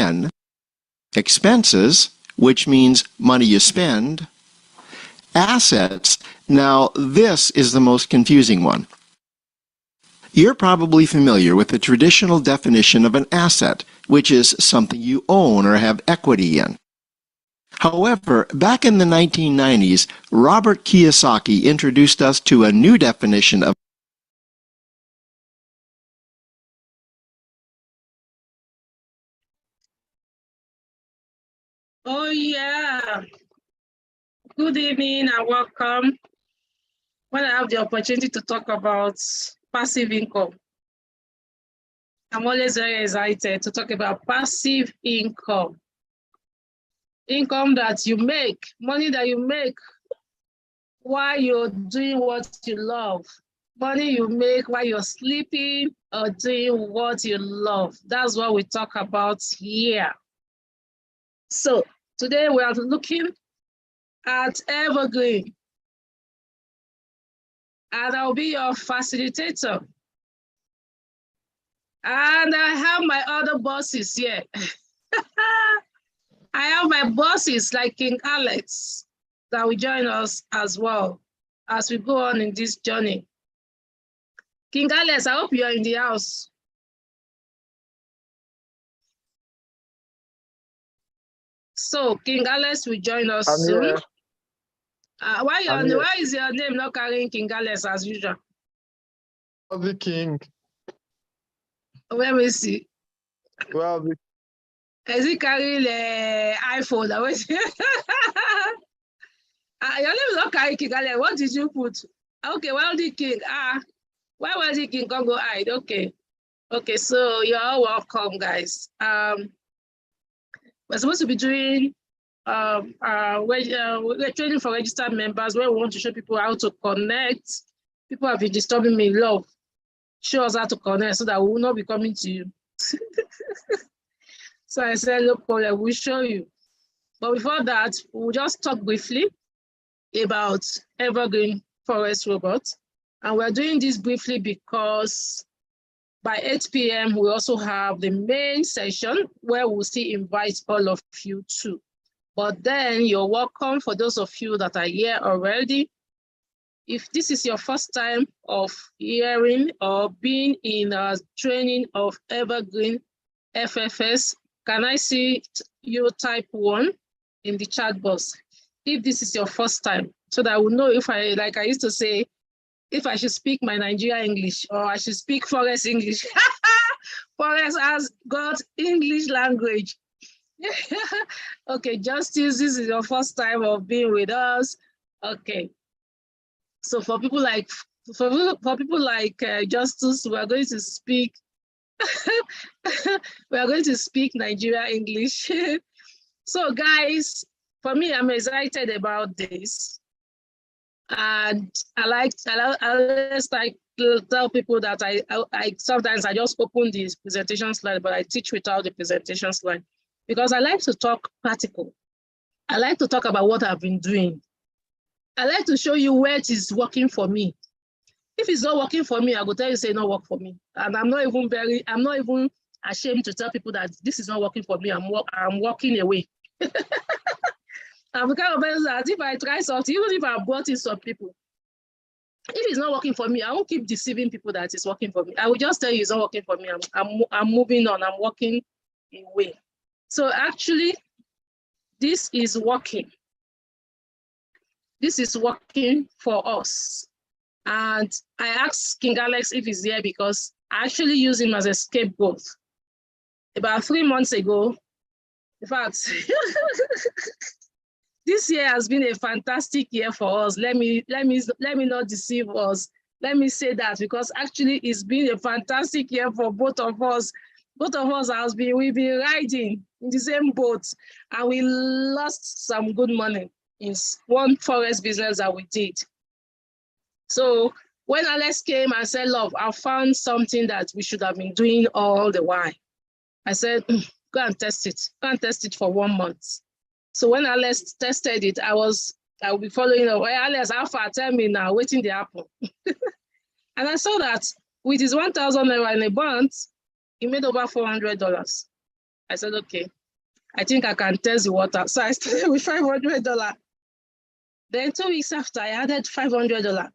then expenses, which means money you spend, assets. Now, this is the most confusing one. You're probably familiar with the traditional definition of an asset, which is something you own or have equity in. However, back in the 1990s, Robert Kiyosaki introduced us to a new definition of Oh yeah. Good evening and welcome. When I have the opportunity to talk about passive income, I'm always very excited to talk about passive income. Income that you make, money that you make while you're doing what you love. Money you make while you're sleeping or doing what you love. That's what we talk about here. So today we are looking at Evergreen, and I'll be your facilitator. And I have my other bosses here. I have my bosses like King Alex that will join us as well as we go on in this journey. King Alex, I hope you are in the house. So King Alex will join us soon. Why is your name not carrying King Alex as usual? The king. Let me see. Well, is he carrying the iPhone? Your name is not carrying King Alex. What did you put? Okay, Wealthy King. Why Wealthy King can't go hide? Okay. Okay, so you're all welcome, guys. We're supposed to be doing we're training for registered members where we want to show people how to connect. People have been disturbing me, love. Show us how to connect so that we will not be coming to you. So I said, no problem, we'll show you. But before that, we'll just talk briefly about Evergreen Forex robot. And we're doing this briefly because by 8 p.m., we also have the main session where we'll still invite all of you too. But then you're welcome for those of you that are here already. If this is your first time of hearing or being in a training of Evergreen FFX, can I see you type 1 in the chat box? If this is your first time, so that I will know if I, like I used to say, if I should speak my Nigeria English or I should speak Forex English. Forex has got English language. Okay, Justice, this is your first time of being with us. Okay. So for people like Justice, we are going to speak we are going to speak Nigeria English. So guys, for me, I'm excited about this. And I always like to tell people that I sometimes I just open this presentation slide, but I teach without the presentation slide because I like to talk practical. I like to talk about what I've been doing. I like to show you where it is working for me. If it's not working for me, I will tell you, say not work for me. And I'm not even ashamed to tell people that this is not working for me. I'm walking away. I'm the kind of person that if I try something, even if I brought in some people, if it's not working for me, I won't keep deceiving people that it's working for me. I will just tell you it's not working for me. I'm moving on. I'm walking away. So actually, this is working. This is working for us. And I asked King Alex if he's here because I actually use him as a scapegoat. About 3 months ago, in fact, this year has been a fantastic year for us. Let me not deceive us. Let me say that because actually it's been a fantastic year for both of us. Both of us we've been riding in the same boat, and we lost some good money in one Forex business that we did. So when Alex came and said, love, I found something that we should have been doing all the while. I said, go and test it. Go and test it for 1 month. So when Alex tested it, I will be following up. Hey, Alex, how far? Tell me now, waiting the apple. And I saw that with his 1,000 naira in a month, he made over $400. I said, okay, I think I can test the water. So I started with $500. Then 2 weeks after, I added $500.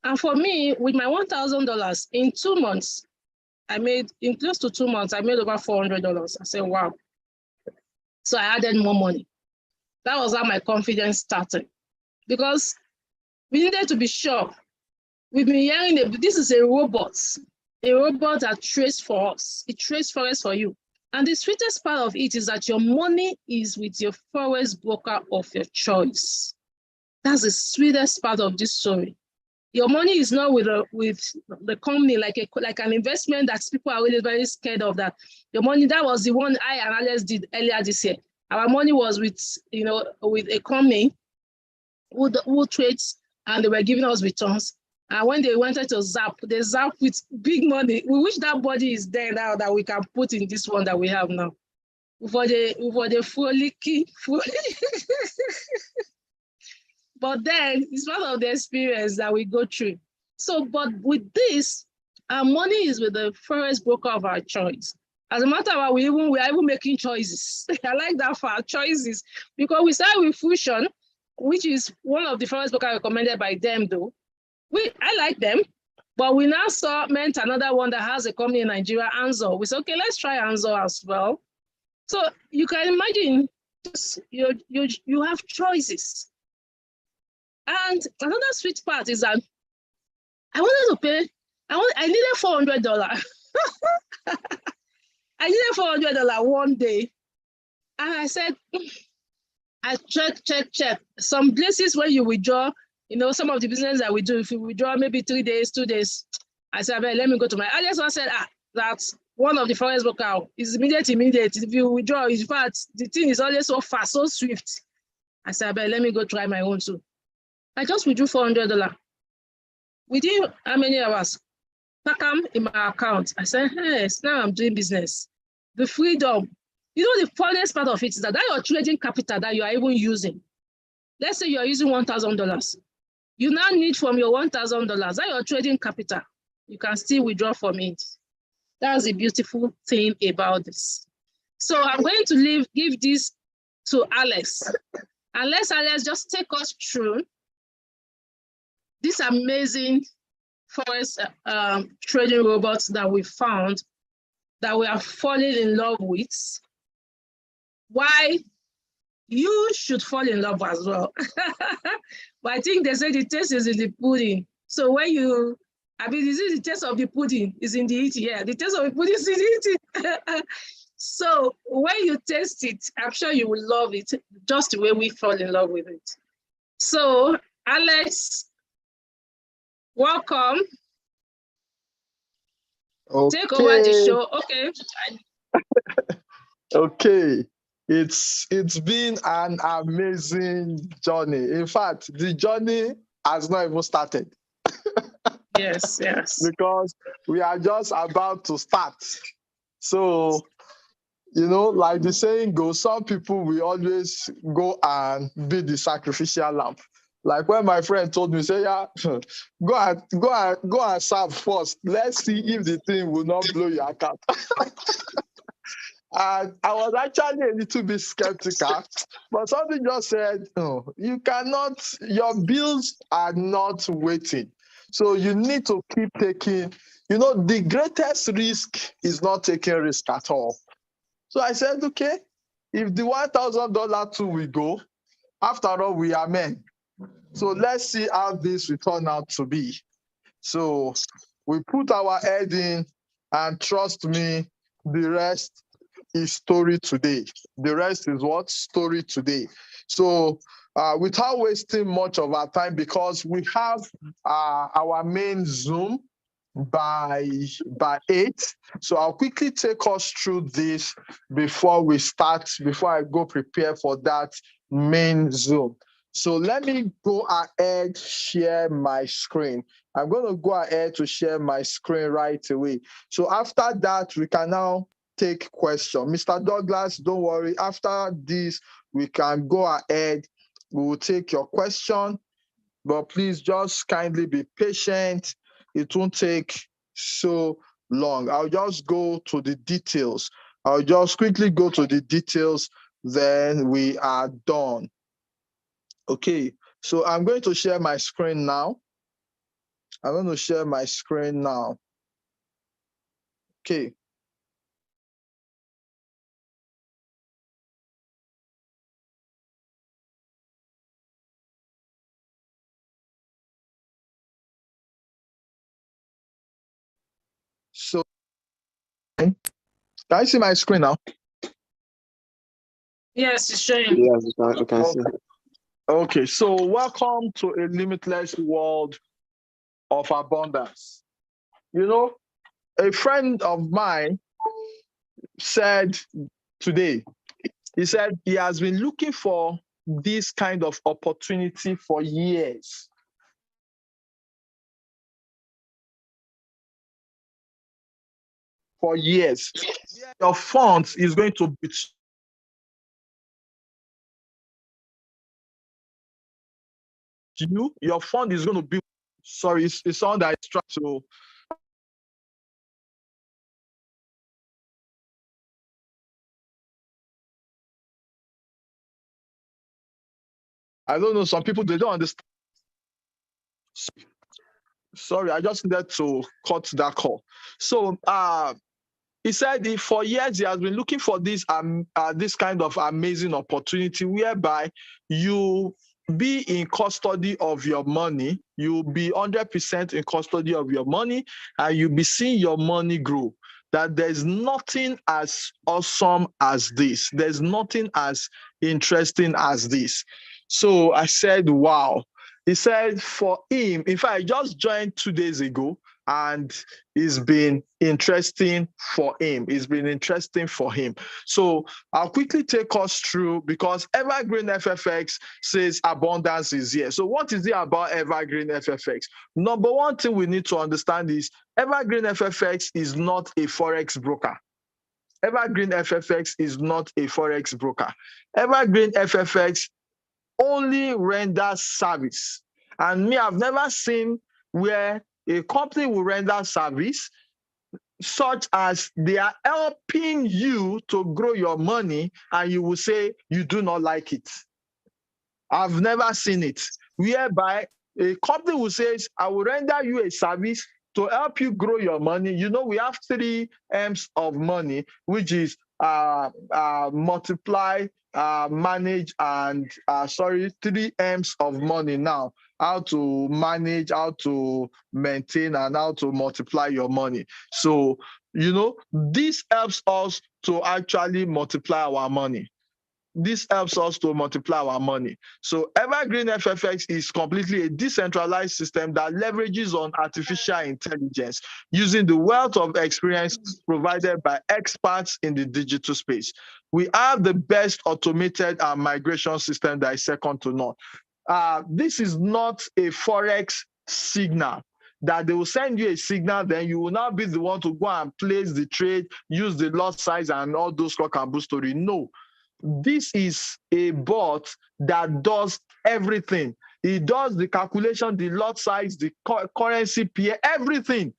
And for me, with my $1,000, in 2 months, in close to 2 months, I made over $400. I said, wow. So I added more money. That was how my confidence started. Because we needed to be sure. We've been hearing this is a robot that trades for us. It trades Forex for you. And the sweetest part of it is that your money is with your Forex broker of your choice. That's the sweetest part of this story. Your money is not with the company like an investment that people are really very scared of. That your money, that was the one I and Alex did earlier this year. Our money was with a company who trades, and they were giving us returns. And when they wanted to they zap with big money. We wish that body is there now that we can put in this one that we have now. For the frolicky. But then it's part of the experience that we go through. So, but with this, our money is with the Forex broker of our choice. As a matter of fact, we are even making choices. I like that for our choices, because we started with Fusion, which is one of the Forex brokers recommended by them though. I like them, but we now met another one that has a company in Nigeria, Anzo. We said, okay, let's try Anzo as well. So you can imagine, you have choices. And another sweet part is that I wanted to pay, I needed $400. I needed $400 one day. And I said, I check. Some places where you withdraw, some of the business that we do, if you withdraw maybe 3 days, 2 days, I said, let me go to my earliest one. Said, that's one of the Forex broker is immediate. If you withdraw, in fact, the thing is always so fast, so swift. I said, let me go try my own too. I just withdrew $400. Within how many hours? Pack them in my account. I said, hey, now I'm doing business. The freedom. The funniest part of it is that your trading capital that you are even using. Let's say you are using $1,000. You now need from your $1,000, that your trading capital. You can still withdraw from it. That's the beautiful thing about this. So I'm going to give this to Alex. And let Alex just take us through this amazing Forex trading robots that we found, that we are falling in love with. Why you should fall in love as well. But I think they say the taste is in the pudding. So when this is the taste of the pudding is in the eating. Yeah, the taste of the pudding is in the eating. So when you taste it, I'm sure you will love it, just the way we fall in love with it. So Alex, welcome. Okay. Take over the show. Okay. Okay. It's been an amazing journey. In fact, the journey has not even started. Yes. Because we are just about to start. So, like the saying goes, some people will always go and be the sacrificial lamb. Like when my friend told me, say, yeah, go and serve first. Let's see if the thing will not blow your account. And I was actually a little bit skeptical, but something just said, no, you cannot, your bills are not waiting. So you need to keep taking, the greatest risk is not taking risk at all. So I said, okay, if the $1,000 too will go, after all, we are men. So let's see how this will turn out to be. So we put our head in, and trust me, the rest is story today. The rest is what? Story today. So without wasting much of our time, because we have our main Zoom by 8. So I'll quickly take us through this before I go prepare for that main Zoom. So let me go ahead, share my screen. I'm going to go ahead to share my screen right away. So after that, we can now take questions. Mr. Douglas, don't worry. After this, we can go ahead. We will take your question, but please just kindly be patient. It won't take so long. I'll just go to the details. I'll just quickly go to the details, then we are done. Okay, so I'm going to share my screen now. I'm going to share my screen now. Okay. So, can you see my screen now? Yes, it's showing. Yes, we can see. Okay, so welcome to a limitless world of abundance. You know, a friend of mine said today, he said he has been looking for this kind of opportunity for years. For years. Your funds is going to be your fund is going to be, sorry, it's someone that is trying to, I don't know, some people, they don't understand. Sorry, I just needed to cut that call. So he said for years he has been looking for this kind of amazing opportunity whereby you be in custody of your money, you'll be 100% in custody of your money, and you'll be seeing your money grow. That there's nothing as awesome as this. There's nothing as interesting as this. So I said, wow. He said for him, in fact, I just joined 2 days ago, and it's been interesting for him. It's been interesting for him. So I'll quickly take us through, because Evergreen FFX says abundance is here. So what is it about Evergreen FFX? Number one thing we need to understand is Evergreen FFX is not a Forex broker. Evergreen FFX is not a Forex broker. Evergreen FFX only renders service. And me, I've never seen where a company will render service such as they are helping you to grow your money and you will say you do not like it. I've never seen it. Whereby a company will say, I will render you a service to help you grow your money. You know, we have 3 M's of money, which is multiply, manage, and 3 M's of money now. How to manage, how to maintain, and how to multiply your money. So, you know, this helps us to actually multiply our money. This helps us to multiply our money. So Evergreen FFX is completely a decentralized system that leverages on artificial intelligence using the wealth of experience provided by experts in the digital space. We have the best automated migration system that is second to none. This is not a Forex signal that they will send you a signal, then you will now be the one to go and place the trade, use the lot size and all those cock and bull story. No. This is a bot that does everything. It does the calculation, the lot size, the currency pair, everything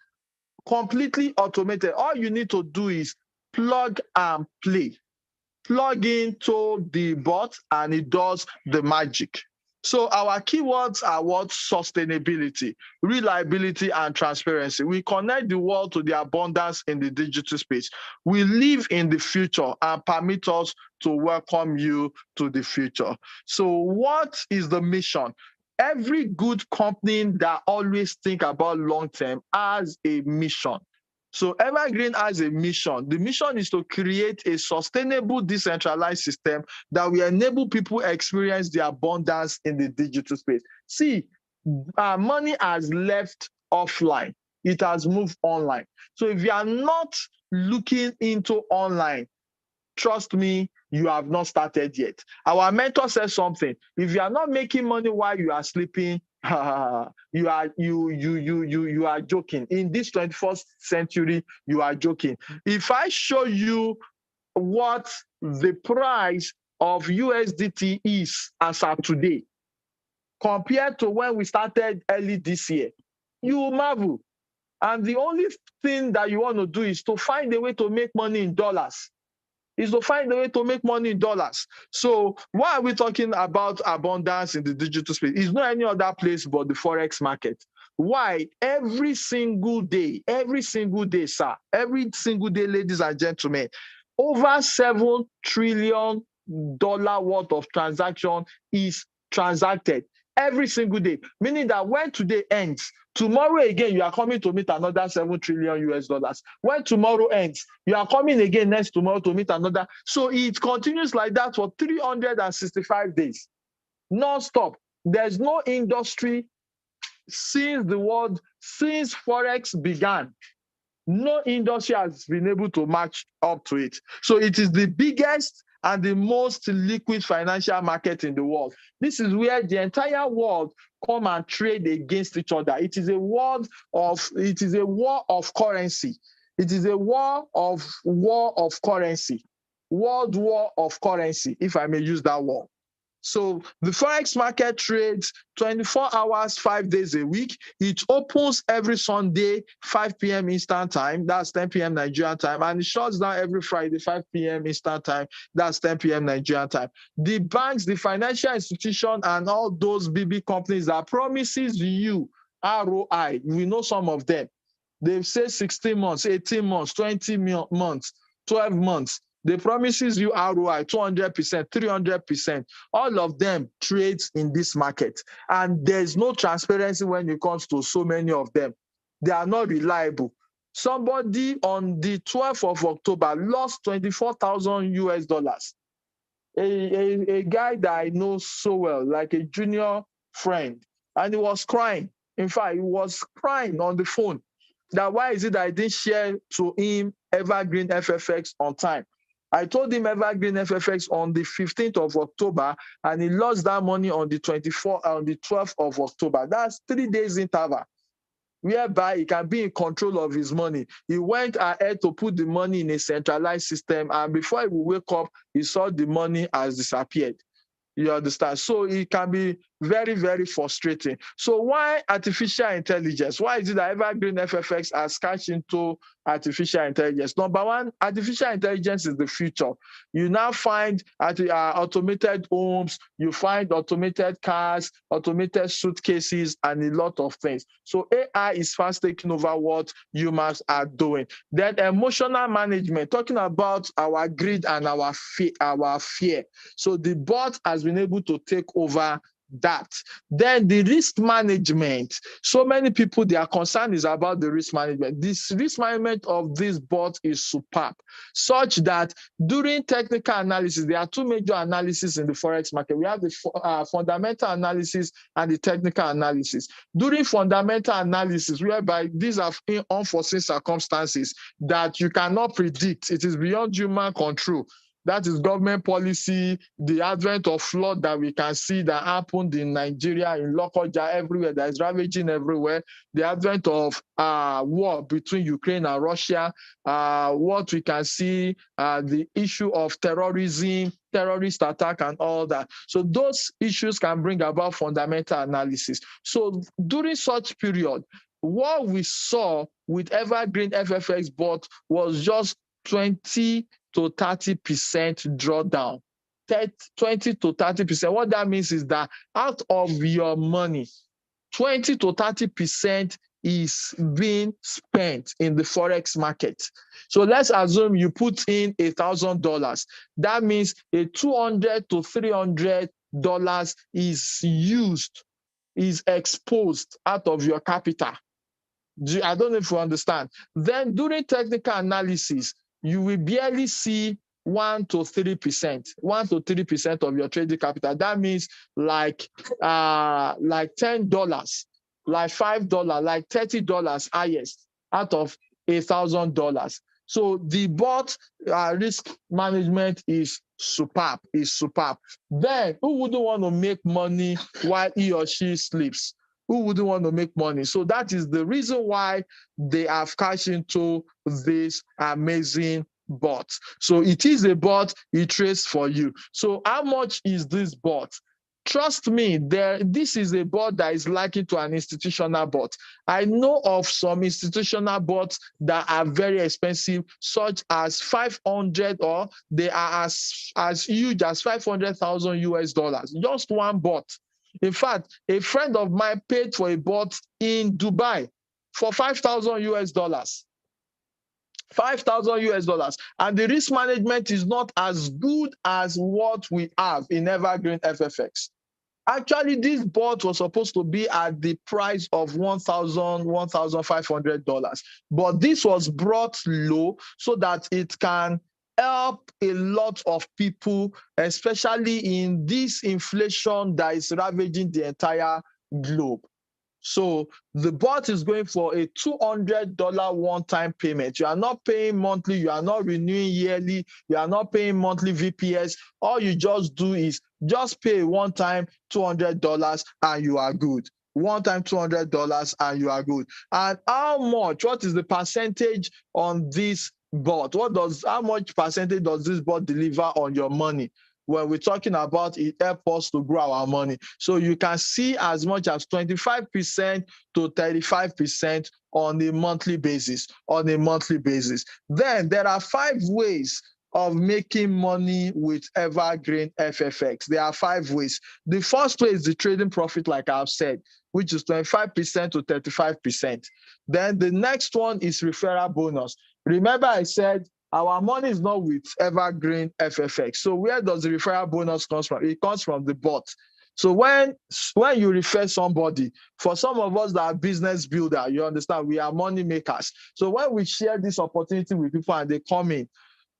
completely automated. All you need to do is plug and play. Plug into the bot and it does the magic. So our keywords are what? Sustainability, reliability, and transparency. We connect the world to the abundance in the digital space. We live in the future and permit us to welcome you to the future. So what is the mission? Every good company that always think about long-term has a mission. So Evergreen has a mission. The mission is to create a sustainable, decentralized system that will enable people experience the abundance in the digital space. See, money has left offline. It has moved online. So if you are not looking into online, trust me, you have not started yet. Our mentor says something. If you are not making money while you are sleeping, you are joking. In this 21st century, you are joking. If I show you what the price of USDT is as of today, compared to when we started early this year, you will marvel. And the only thing that you want to do is to find a way to make money in dollars. is to find a way to make money in dollars. So why are we talking about abundance in the digital space? It's not any other place but the Forex market. Why? Every single day, sir, every single day, ladies and gentlemen, over $7 trillion worth of transaction is transacted every single day, meaning that when today ends, tomorrow again, you are coming to meet another $7 trillion US. When tomorrow ends, you are coming again next tomorrow to meet another. So it continues like that for 365 days, non-stop. There's no industry since Forex began. No industry has been able to match up to it. So it is the biggest and the most liquid financial market in the world. This is where the entire world come and trade against each other. It is a war of currency. It is a war of currency. World war of currency, if I may use that word. So the Forex market trades 24 hours, 5 days a week. It opens every Sunday, 5 p.m. Eastern time. That's 10 p.m. Nigerian time. And it shuts down every Friday, 5 p.m. Eastern time. That's 10 p.m. Nigerian time. The banks, the financial institution, and all those BB companies that promises you ROI, we know some of them. They've said 16 months, 18 months, 20 months, 12 months. They promises you ROI, 200%, 300%. All of them trades in this market. And there's no transparency when it comes to so many of them. They are not reliable. Somebody on the 12th of October lost $24,000 US. A guy that I know so well, like a junior friend. And he was crying. In fact, he was crying on the phone. That why is it that I didn't share to him Evergreen FFX on time? I told him Evergreen FFX on the 15th of October, and he lost that money on the 12th of October. That's 3 days interval, whereby he can be in control of his money. He went ahead to put the money in a centralized system, and before he would wake up, he saw the money has disappeared. You understand? So it can be very, very frustrating. So why artificial intelligence? Why is it that Evergreen FFX has cashed into artificial intelligence? Number one, artificial intelligence is the future. You now find automated homes, you find automated cars, automated suitcases, and a lot of things. So AI is fast taking over what humans are doing. Then emotional management, talking about our greed and our fear. So the bot has been able to take over that. Then the risk management. So many people, their concern is about the risk management. This risk management of this bot is superb, such that during technical analysis, there are two major analyses in the Forex market. We have the fundamental analysis and the technical analysis. During fundamental analysis, whereby these are unforeseen circumstances that you cannot predict, it is beyond human control. That is government policy, the advent of flood that we can see that happened in Nigeria, in Lokoja, everywhere, that is ravaging everywhere. The advent of war between Ukraine and Russia, what we can see, the issue of terrorism, terrorist attack and all that. So those issues can bring about fundamental analysis. So during such period, what we saw with Evergreen FFX bot was just 20 to 30% drawdown. 20 to 30%. What that means is that out of your money, 20 to 30% is being spent in the Forex market. So let's assume you put in $1,000. That means a $200 to $300 is exposed out of your capital. I don't know if you understand. Then during technical analysis, you will barely see 1 to 3% of your trading capital. That means like $10, like $5, like $30 highest out of $1,000. So the bot risk management is superb. Then who wouldn't want to make money while he or she sleeps? Who wouldn't want to make money? So that is the reason why they have cashed into this amazing bot. So it is a bot, it trades for you. So how much is this bot? Trust me, this is a bot that is likened to an institutional bot. I know of some institutional bots that are very expensive, such as 500, or they are as huge as 500,000 US dollars. Just one bot. In fact, a friend of mine paid for a bot in Dubai for 5,000 US dollars. 5,000 US dollars. And the risk management is not as good as what we have in Evergreen FFX. Actually, this bot was supposed to be at the price of $1,000, $1,500. But this was brought low so that it can help a lot of people, especially in this inflation that is ravaging the entire globe. So the bot is going for a $200 one-time payment. You are not paying monthly. You are not renewing yearly. You are not paying monthly VPS. All you just do is just pay one time $200 and you are good. One time $200 and you are good. And how much? What is the percentage on this bot? How much percentage does this bot deliver on your money? When we're talking about it helps us to grow our money. So you can see as much as 25% to 35% on a monthly basis, Then there are 5 ways of making money with Evergreen FFX. There are 5 ways. The first way is the trading profit, like I've said, which is 25% to 35%. Then the next one is referral bonus. Remember I said our money is not with Evergreen FFX. So where does the referral bonus come from? It comes from the bot. So when you refer somebody, for some of us that are business builder, you understand, we are money makers. So when we share this opportunity with people and they come in,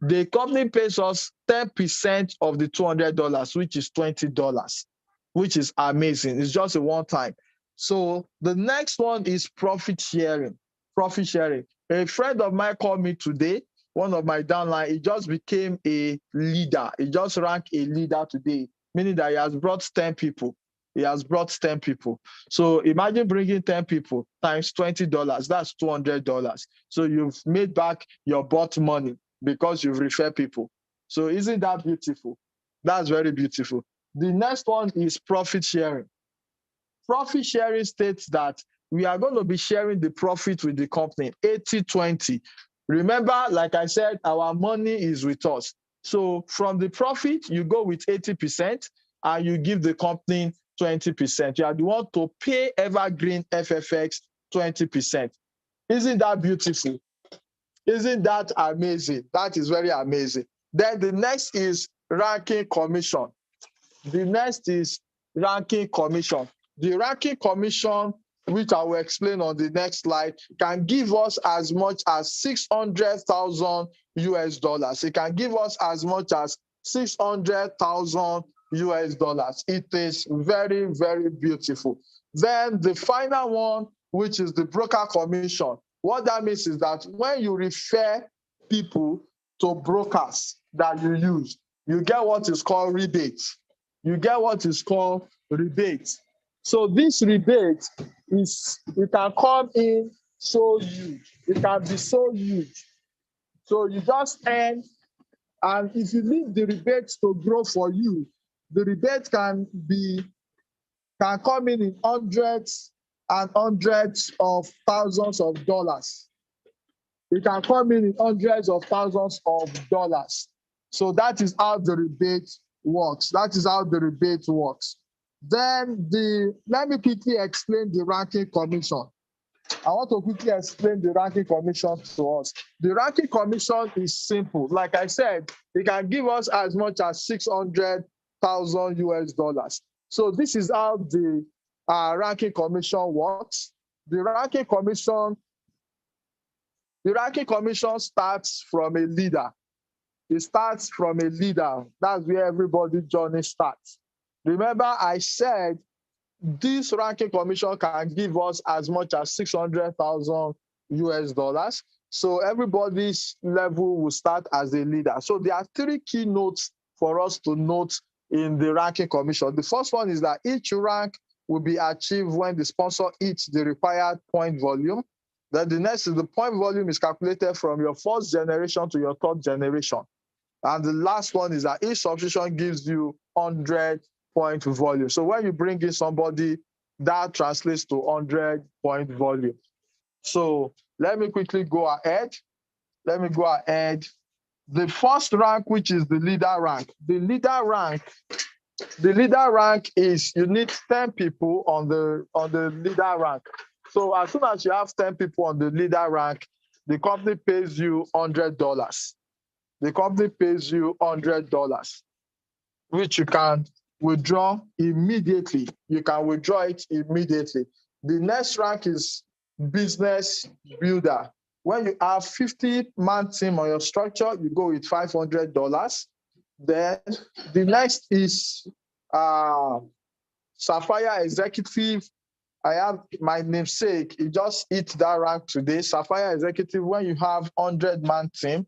the company pays us 10% of the $200, which is $20, which is amazing. It's just a one time. So the next one is profit sharing. Profit sharing. A friend of mine called me today, one of my downline, he just became a leader. He just ranked a leader today, meaning that he has brought 10 people. So imagine bringing 10 people times $20. That's $200. So you've made back your bought money because you've referred people. So isn't that beautiful? That's very beautiful. The next one is profit sharing. Profit sharing states that we are going to be sharing the profit with the company, 80-20. Remember, like I said, our money is with us. So from the profit, you go with 80% and you give the company 20%. You are the one to pay Evergreen FFX 20%. Isn't that beautiful? Isn't that amazing? That is very amazing. Then the next is ranking commission. The next is ranking commission. The ranking commission, which I will explain on the next slide, can give us as much as 600,000 US dollars. It can give us as much as 600,000 US dollars. It is very, very beautiful. Then the final one, which is the broker commission. What that means is that when you refer people to brokers that you use, you get what is called rebate. So this rebate it can come in so huge. It can be so huge. So you just earn, and if you leave the rebates to grow for you, the rebate can come in hundreds and hundreds of thousands of dollars. It can come in hundreds of thousands of dollars. So that is how the rebate works. Then let me quickly explain the ranking commission. I want to quickly explain the ranking commission to us. The ranking commission is simple. Like I said, it can give us as much as 600,000 US dollars. So this is how the ranking commission works. The ranking commission starts from a leader. It starts from a leader. That's where everybody's journey starts. Remember, I said this ranking commission can give us as much as 600,000 US dollars. So everybody's level will start as a leader. So there are 3 key notes for us to note in the ranking commission. The first one is that each rank will be achieved when the sponsor hits the required point volume. Then the next is the point volume is calculated from your first generation to your third generation. And the last one is that each subscription gives you 100 point volume. So when you bring in somebody, that translates to 100 point volume. So let me quickly go ahead. Let me go ahead. The first rank, which is the leader rank. The leader rank is you need 10 people on the leader rank. So as soon as you have 10 people on the leader rank, the company pays you $100. The company pays you $100, which you can withdraw immediately. You can withdraw it immediately. The next rank is business builder. When you have 50-man team on your structure, you go with $500. Then the next is Sapphire Executive. I have my namesake. He just hit that rank today. Sapphire Executive, when you have 100-man team,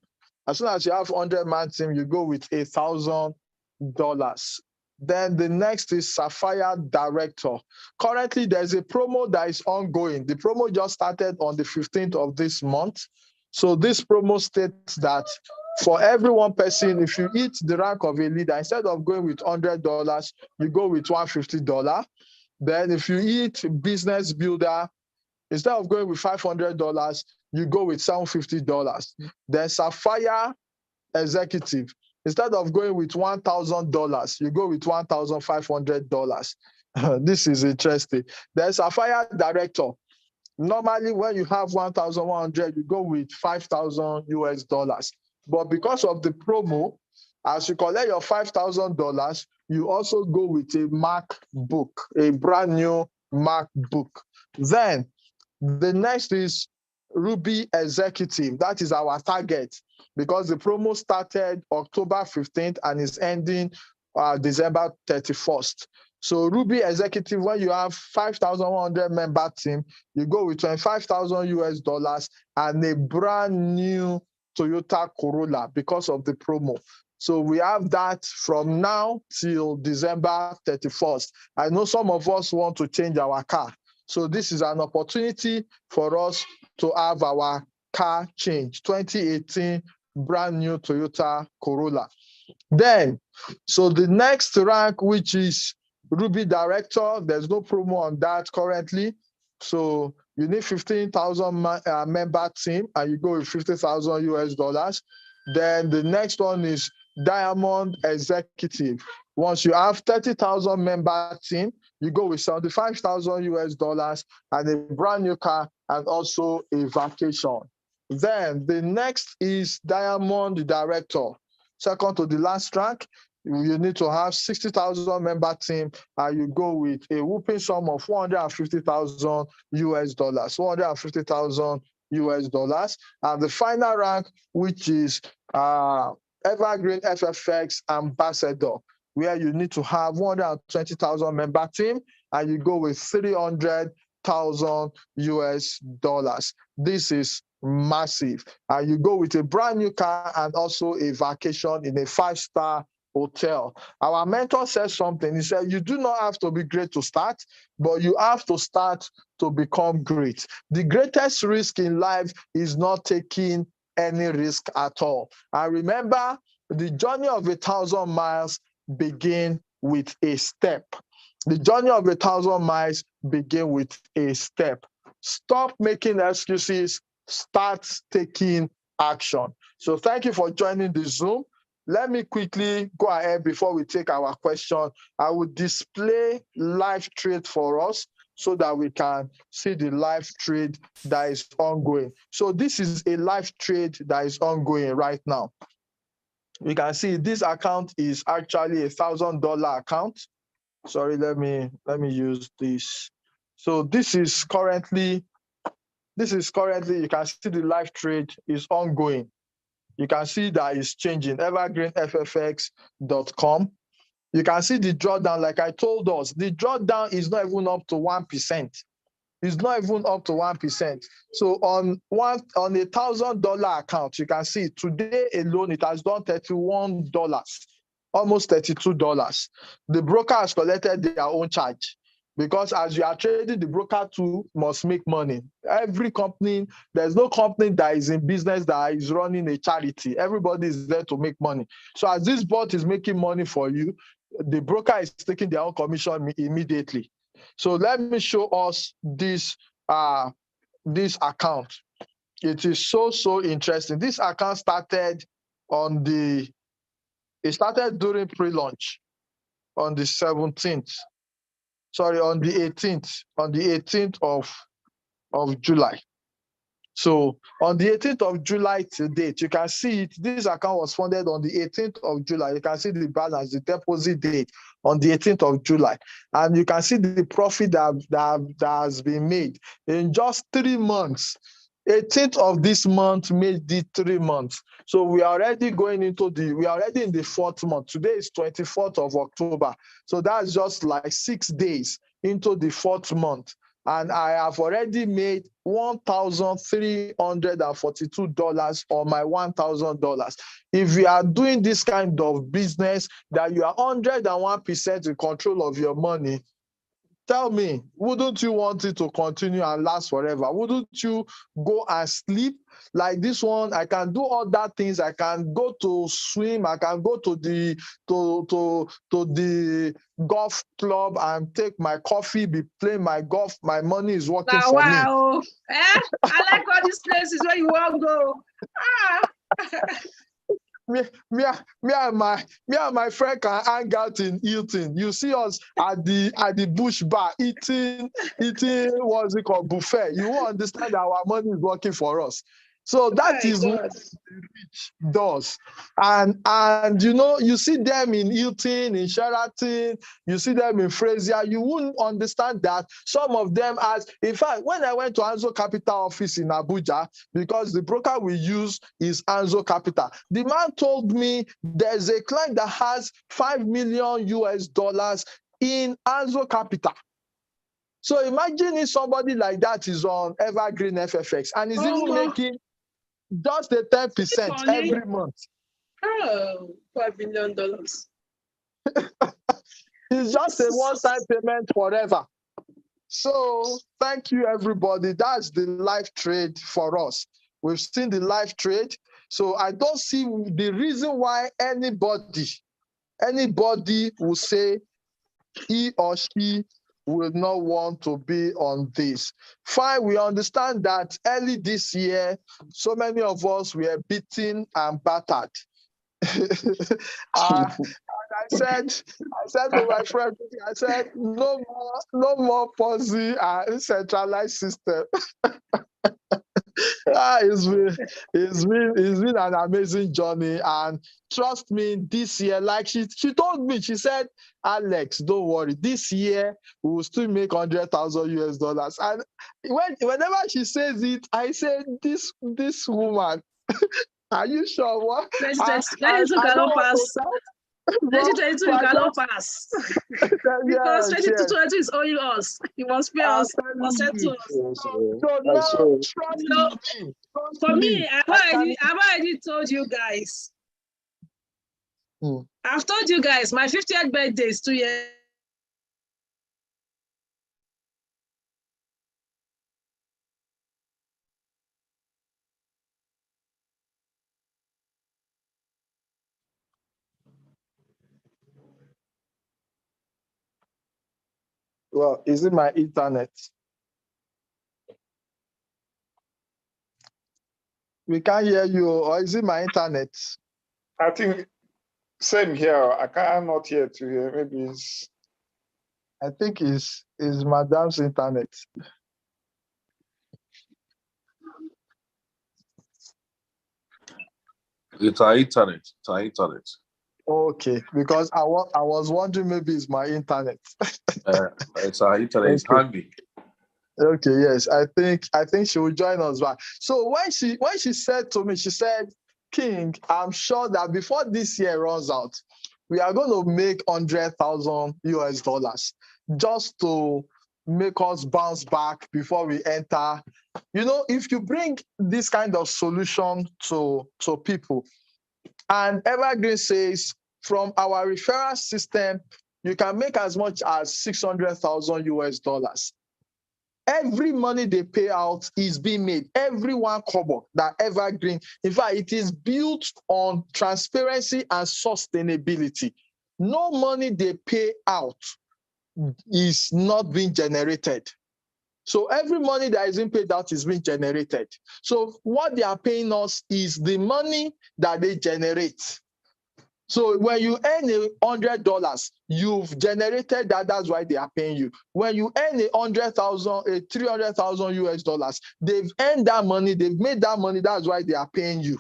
as soon as you have 100-man team, you go with $1,000. Then the next is Sapphire Director. Currently, there's a promo that is ongoing. The promo just started on the 15th of this month. So this promo states that for every one person, if you hit the rank of a leader, instead of going with $100, you go with $150. Then if you hit business builder, instead of going with $500, you go with $750. Then Sapphire Executive, instead of going with $1,000, you go with $1,500. This is interesting. Then Sapphire Director. Normally, when you have 1,100, you go with $5,000. But because of the promo, as you collect your $5,000, you also go with a MacBook, a brand new MacBook. Then the next is Ruby Executive. That is our target because the promo started October 15th and is ending December 31st. So Ruby Executive, when you have 5,100 member team, you go with $25,000 and a brand new Toyota Corolla because of the promo. So we have that from now till December 31st. I know some of us want to change our car. So this is an opportunity for us to have our car change. 2018 brand new Toyota Corolla. Then, so the next rank, which is Ruby Director, there's no promo on that currently. So you need 15,000 member team and you go with $50,000. Then the next one is Diamond Executive. Once you have 30,000 member team, you go with $75,000 and a brand new car and also a vacation. Then the next is Diamond Director. Second to the last rank, you need to have 60,000 member team and you go with a whooping sum of $450,000, $450,000. And the final rank, which is Evergreen FFX Ambassador, where you need to have 120,000 member team and you go with $300,000. This is massive. And you go with a brand new car and also a vacation in a 5-star hotel. Our mentor said something. He said, you do not have to be great to start, but you have to start to become great. The greatest risk in life is not taking any risk at all. And remember, the journey of 1,000 miles begins with a step. The journey of 1,000 miles begins with a step. Stop making excuses. Start taking action. So thank you for joining the Zoom. Let me quickly go ahead before we take our question. I will display live trade for us so that we can see the live trade that is ongoing. So this is a live trade that is ongoing right now. You can see this account is actually $1,000 account. Sorry, let me use this. So this is currently, you can see the live trade is ongoing. You can see that it's changing, evergreenffx.com. You can see the drawdown, like I told us, the drawdown is not even up to 1%. It's not even up to 1%. So on $1,000 account, you can see today alone, it has done $31, almost $32. The broker has collected their own charge. Because as you are trading, the broker too must make money. Every company, there's no company that is in business that is running a charity. Everybody is there to make money. So as this bot is making money for you, the broker is taking their own commission immediately. So let me show us this account. It is so interesting. This account started it started during pre-launch on the 17th. Sorry, on the 18th of July. So on the 18th of July to date, you can see it. This account was funded on the 18th of July. You can see the balance, the deposit date on the 18th of July. And you can see the profit that has been made in just 3 months. 18th of this month made the 3 months. So we are already in the 4th month. Today is 24th of October. So that's just like 6 days into the 4th month. And I have already made $1,342 on my $1,000. If you are doing this kind of business that you are 101% in control of your money, tell me, wouldn't you want it to continue and last forever? Wouldn't you go and sleep? Like this one, I can do other things. I can go to swim. I can go to the golf club and take my coffee, be playing my golf. My money is working for me. Wow. I like all these places where you want to go. Me and my friend can hang out in Hilton. You see us at the Bush Bar eating what's it called, buffet. You won't understand that our money is working for us. So that is what the rich does. And you see them in Hilton, in Sheraton, you see them in Frazier. You wouldn't understand that some of them in fact, when I went to Anzo Capital office in Abuja, because the broker we use is Anzo Capital, the man told me there's a client that has $5 million in Anzo Capital. So imagine if somebody like that is on Evergreen FFX and is even making just the 10% every month. Oh, $5 million. It's just a one-time payment forever. So thank you, everybody. That's the live trade for us. We've seen the live trade. So I don't see the reason why anybody will say he or she will not want to be on this. Fine, we understand that early this year, so many of us were beaten and battered. And I said to my friend, I said, no more Ponzi and decentralized system. It's been an amazing journey, and trust me, this year, like she told me, she said, Alex, don't worry, this year we will still make $100,000. And whenever she says it, I say, this woman, are you sure? What? 2022 cannot pass. 2022 cannot pass. Because 2022 is owing us. He must pay us. He must settle us. For me, I've already told you guys. I've told you guys, my 50th birthday is 2 years. Well, is it my internet? We can't hear you, or is it my internet? I think same here. I cannot hear to hear. Maybe it's. I think it's Madam's internet. It's our internet. It's our internet. Okay, because I was wondering maybe it's my internet. It's our internet. It's handy. Okay, yes, I think she will join us back. So when she said to me, she said, King, I'm sure that before this year runs out, we are going to make $100,000 just to make us bounce back before we enter. If you bring this kind of solution to people, and Evergreen says from our referral system, you can make as much as $600,000. Every money they pay out is being made. Every one kobo that Evergreen, in fact, it is built on transparency and sustainability. no money they pay out is not being generated. So every money that is being paid out is being generated. So what they are paying us is the money that they generate. So when you earn $100, you've generated that. That's why they are paying you. When you earn 300,000 US dollars, they've earned that money. They've made that money. That's why they are paying you.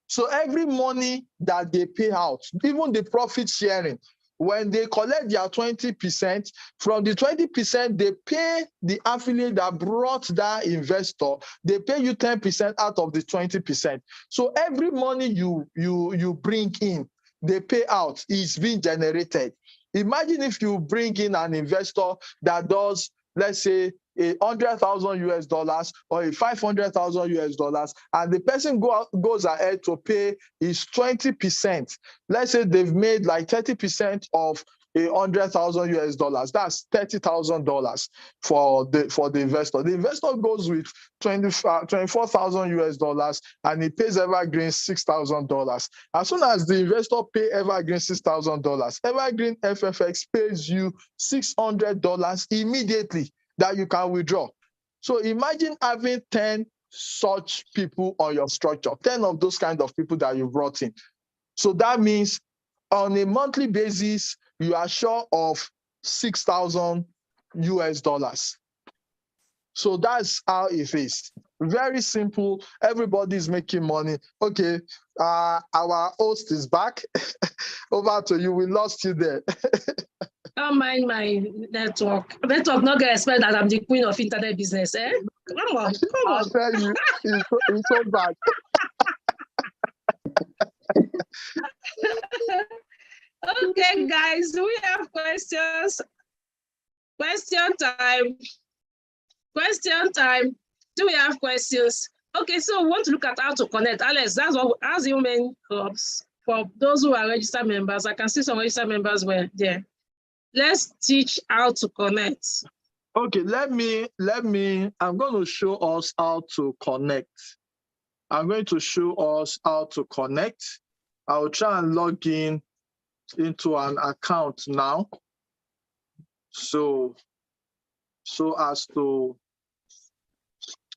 So every money that they pay out, even the profit sharing, when they collect their 20%, from the 20%, they pay the affiliate that brought that investor, they pay you 10% out of the 20%. So every money you bring in, they pay out is being generated. Imagine if you bring in an investor that does, let's say, $100,000 US dollars or 500,000 US dollars, and the person goes ahead to pay his 20%. Let's say they've made like 30% of $100,000 US dollars. That's $30,000 for the investor. The investor goes with 24,000 US dollars, and he pays Evergreen $6,000. As soon as the investor pay Evergreen $6,000, Evergreen FFX pays you $600 immediately that you can withdraw. So imagine having 10 such people on your structure, 10 of those kind of people that you brought in. So that means on a monthly basis, you are sure of 6,000 US dollars. So that's how it is. Very simple. Everybody's making money. Okay, our host is back. Over to you. We lost you there. Don't mind my network. Network not gonna expect that I'm the queen of internet business, eh? Come on, come on. I tell you, it's so bad. Okay, guys, do we have questions? Question time. Question time. Do we have questions? Okay, so we want to look at how to connect. Alex, that's the main clubs for those who are registered members. I can see some registered members were there. Let's teach how to connect. Okay, I'm going to show us how to connect. I'm going to show us how to connect. I'll try and log in into an account now. So as to,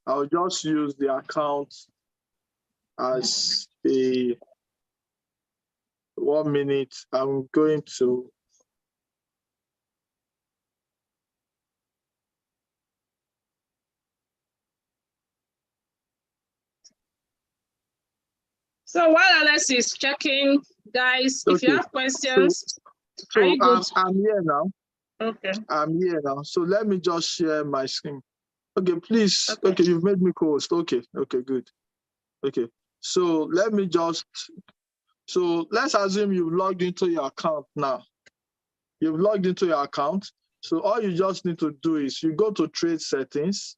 I'll just use the account as a 1 minute. I'm going to So while Alex is checking, guys, if you have questions, I'm here now. Okay. I'm here now. So let me just share my screen. Okay, please. Okay, you've made me co-host. Okay, good. Okay, so let's assume you've logged into your account now. You've logged into your account. So all you just need to do is you go to trade settings.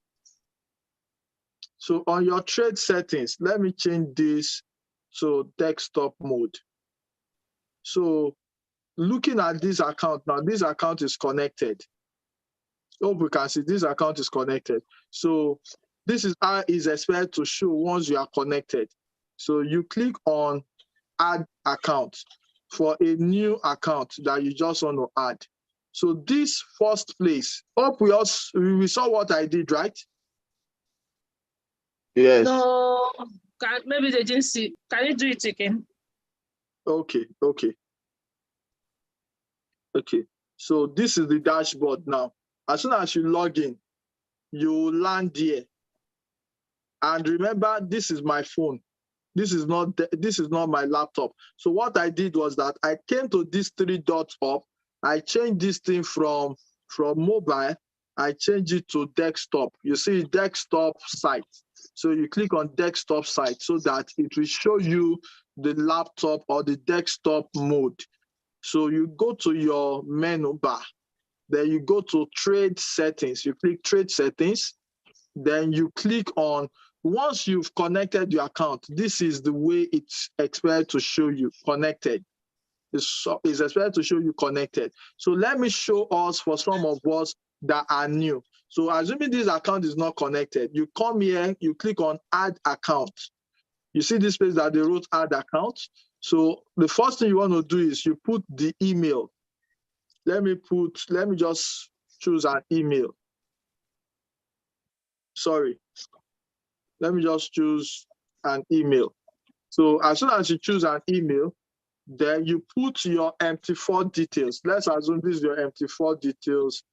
So on your trade settings, let me change this to desktop mode. So looking at this account now, this account is connected. Hope we can see this account is connected. So this is how it's expected to show once you are connected. So you click on add account for a new account that you just want to add. So this first place, hope we saw what I did, right? Yes. No, maybe they didn't see. Can you do it again? Okay. So this is the dashboard now. As soon as you log in, you land here. And remember, this is my phone. This is not my laptop. So what I did was that I came to these 3 dots up. I changed this thing from mobile. I changed it to desktop. You see desktop site. So you click on desktop site so that it will show you the laptop or the desktop mode. So you go to your menu bar. Then you go to trade settings. You click trade settings. Then you click on, once you've connected your account, this is the way it's expected to show you connected. It's expected to show you connected. So let me show us for some of us that are new. So assuming this account is not connected, you come here, you click on add account. You see this place that they wrote add account. So the first thing you want to do is you put the email. Let me just choose an email. Sorry. Let me just choose an email. So as soon as you choose an email, then you put your MT4 details. Let's assume this is your MT4 details.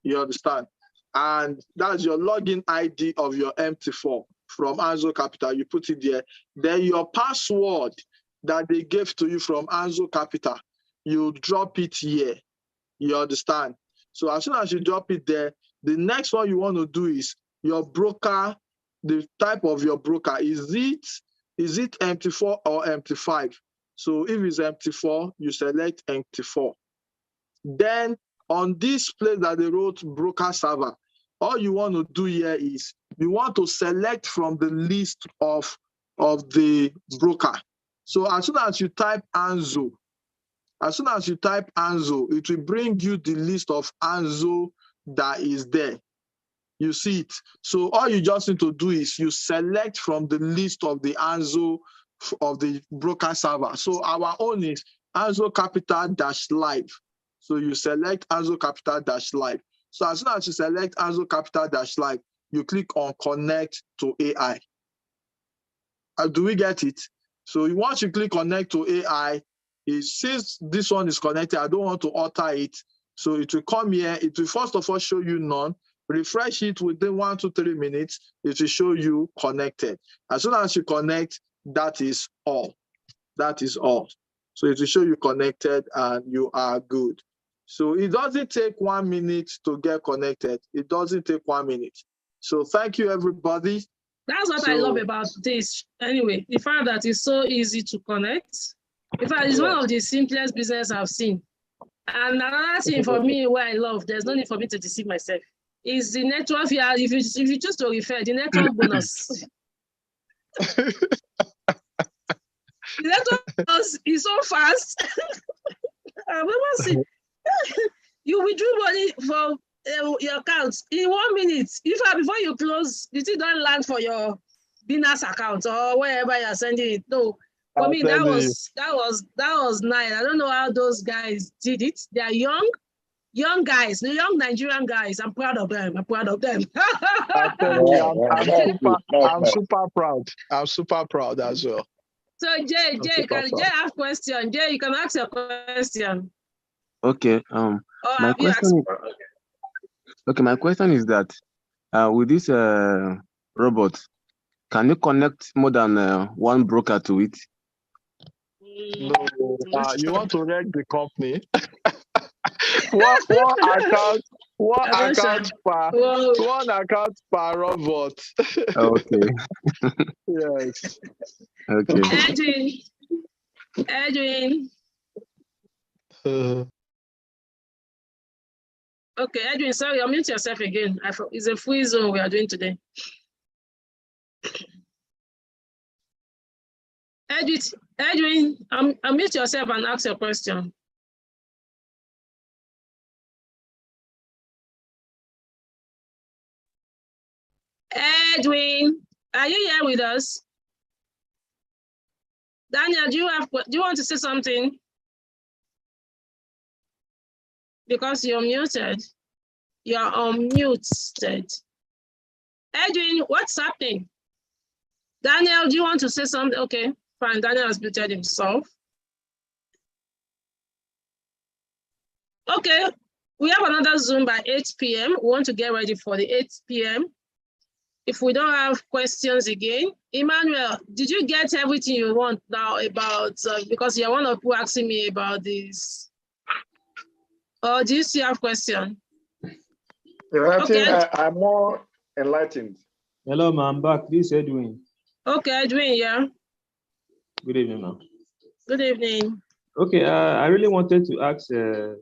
You understand? And that's your login ID of your MT4 from Anzo Capital. You put it there. Then your password that they gave to you from Anzo Capital, you drop it here. You understand? So as soon as you drop it there, the next one you want to do is your broker, the type of your broker. Is it MT4 or MT5? So if it's MT4, you select MT4. Then on this place that they wrote broker server, all you want to do here is you want to select from the list of the broker. So as soon as you type Anzo, it will bring you the list of Anzo that is there. You see it. So all you just need to do is you select from the list of the Anzo of the broker server. So our own is Anzo Capital-Live. So you select Anzo Capital-Live. So as soon as you select Anzo Capital-Live, you click on Connect to AI. Do we get it? So once you click Connect to AI, since this one is connected, I don't want to alter it. So it will come here. It will first of all show you none. Refresh it within 1 to 3 minutes. It will show you connected. As soon as you connect, that is all. That is all. So it will show you connected and you are good. So it doesn't take 1 minute to get connected. It doesn't take 1 minute. So thank you, everybody. That's what I love about this. Anyway, the fact that it's so easy to connect. In fact, it's one of the simplest business I've seen. And another thing for me, where I love, there's no need for me to deceive myself, is the network. Yeah, if you choose to refer, the network bonus. The network bonus is so fast. I've never seen. You withdraw money from your account in 1 minute. In fact, before you close, you still don't land for your Binance account or wherever you're sending it. No, for me that was nice. I don't know how those guys did it. They are young guys, the young Nigerian guys. I'm proud of them. I'm super proud. I'm super proud as well. So Jay, ask question. Jay, you can ask your question. Okay. My question is that with this robot, can you connect more than one broker to it? No. You want to wreck the company? one account per robot. Okay. Yes. Okay. Edwin. Okay, Edwin, sorry, unmute yourself again. It's a free zone we are doing today. Edwin, unmute yourself and ask your question. Edwin, are you here with us? Daniel, do you want to say something? Because you're muted. You're unmuted. Edwin, what's happening? Daniel, do you want to say something? Okay, fine. Daniel has muted himself. Okay, we have another Zoom by 8 p.m. We want to get ready for the 8 p.m. If we don't have questions again, Emmanuel, did you get everything you want now about, because you're one of who asking me about this? Or do you still have questions? Yeah, I think I'm more enlightened. Hello, ma'am. I'm back. This is Edwin. Okay, Edwin, yeah. Good evening, ma'am. Good evening. Okay, I really wanted to ask the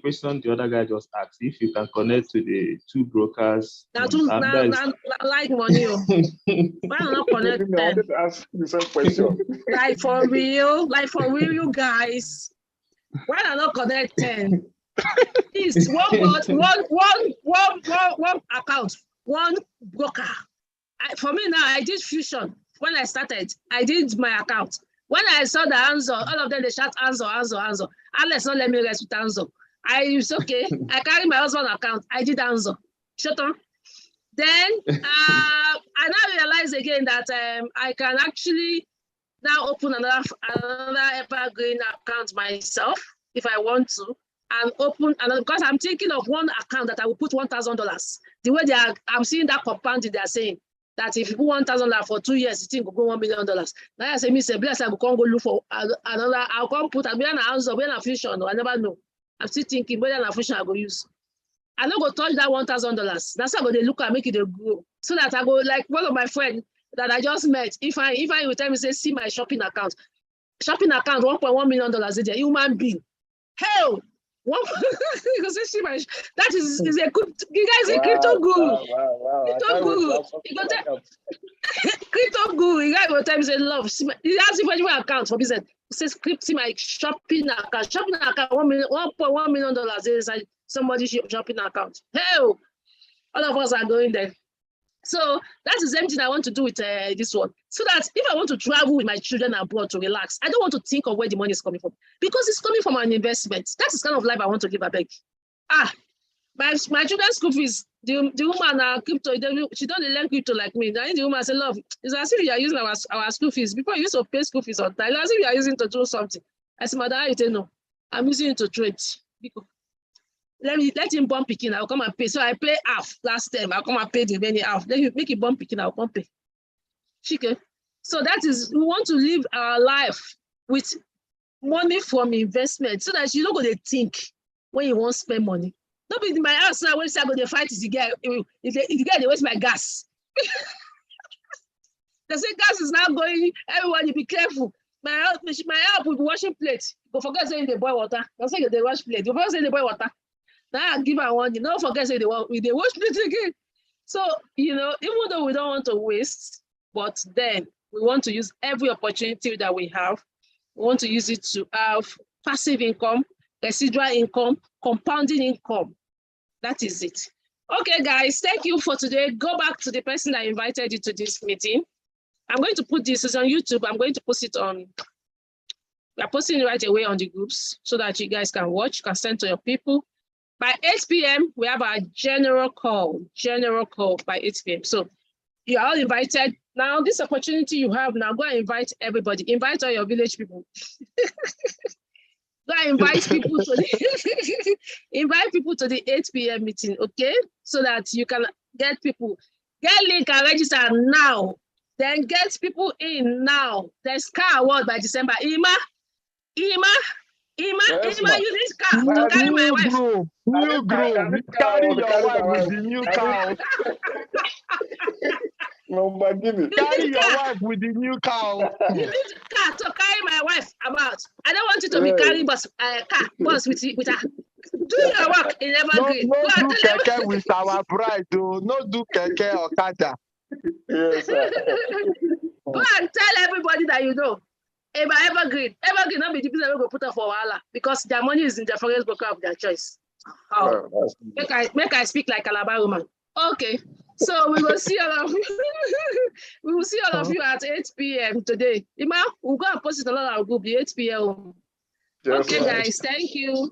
question the other guy just asked, if you can connect to the two brokers. Like money. Why not connect them? I wanted to ask the same question. Like for real, you guys. Why not connect 10? It's one account, one broker. For me now, I did fusion. When I started, I did my account. When I saw the answer, all of them, they shout answer. Alex, don't let me rest with answer. It's okay. I carry my husband's account. I did answer. Shut up. Then I now realize again that I can actually now open another Evergreen account myself if I want to, and open another, because I'm thinking of one account that I will put $1,000. The way I'm seeing that compounding, they're saying that if you put $1,000 for 2 years, you think will go $1 million. Now I say, me say, bless, I will come go look for another. I'll come put a answer, a fusion. I never know. I'm still thinking whether a fusion I go use. I don't go touch that $1,000. That's how they look and make it a grow. So that I go like one of my friends that I just met. If I will tell me, say, see my shopping account. Shopping account, $1.1 million is a human being. Hell, that is a good, you guys are crypto guru. Crypto guru. Crypto guru, you guys will tell me, say, love. He has a account for business. He says, see my shopping account. Shopping account, $1.1 million inside somebody's shopping account. Hell, all of us are going there. So that's the same thing I want to do with this one. So that if I want to travel with my children abroad to relax, I don't want to think of where the money is coming from, because it's coming from an investment. That's the kind of life I want to live, I beg. My children's school fees, the woman crypto, she don't learn crypto like me. Now the woman say, love, it's as if you are using our school fees. Before you used to pay school fees on time, it's as if you are using to do something. I said, madam, I say no. I'm using it to trade. Let him bump picking, I'll come and pay. So I pay half last time. I'll come and pay the remaining half. Then you make it bump picking, I'll come pay. Chicken. So that is, we want to live our life with money from investment, so that you don't go to think when you want to spend money. Don't be in my house now when I go to fight is the guy. If the guy, they waste my gas. They say gas is now going, everyone, you be careful. My help will be washing plates. Go forget saying they boil water. Don't say they wash plate. You forget saying they boil water. Now I give her one, you don't forget say they wash plate again. So, even though we don't want to waste, but then we want to use every opportunity that we have. We want to use it to have passive income, residual income, compounding income. That is it. Okay, guys, thank you for today. Go back to the person that invited you to this meeting. I'm going to put this on YouTube. I'm going to post it on, we're posting it right away on the groups so that you guys can watch, can send to your people. By 8 p.m., we have our general call by 8 p.m. So you're all invited. Now, this opportunity you have now, go and invite everybody. Invite all your village people. Go and invite people to the invite people to the 8 p.m. meeting, okay? So that you can get people. Get link and register now. Then get people in now. There's car award by December. Ima, Yes, use this car to carry my wife. New groom. Carry your wife with the new cow. Carry your wife with the new cow. You need a car to carry my wife about. I don't want you to be carrying bus with her. Do your work in Evergreen. No do keke with our bride, though. No do keke or kada. Yes, Go and tell everybody that you know about Evergreen. Evergreen not be the people that will put up for Wala, because their money is in the Forex broker of their choice. Make I speak like Calabar woman. Okay. So we will see all of you. We will see all of you at 8 p.m. today. Ima, we'll go and post it on our group, the 8 p.m. Okay, guys, thank you.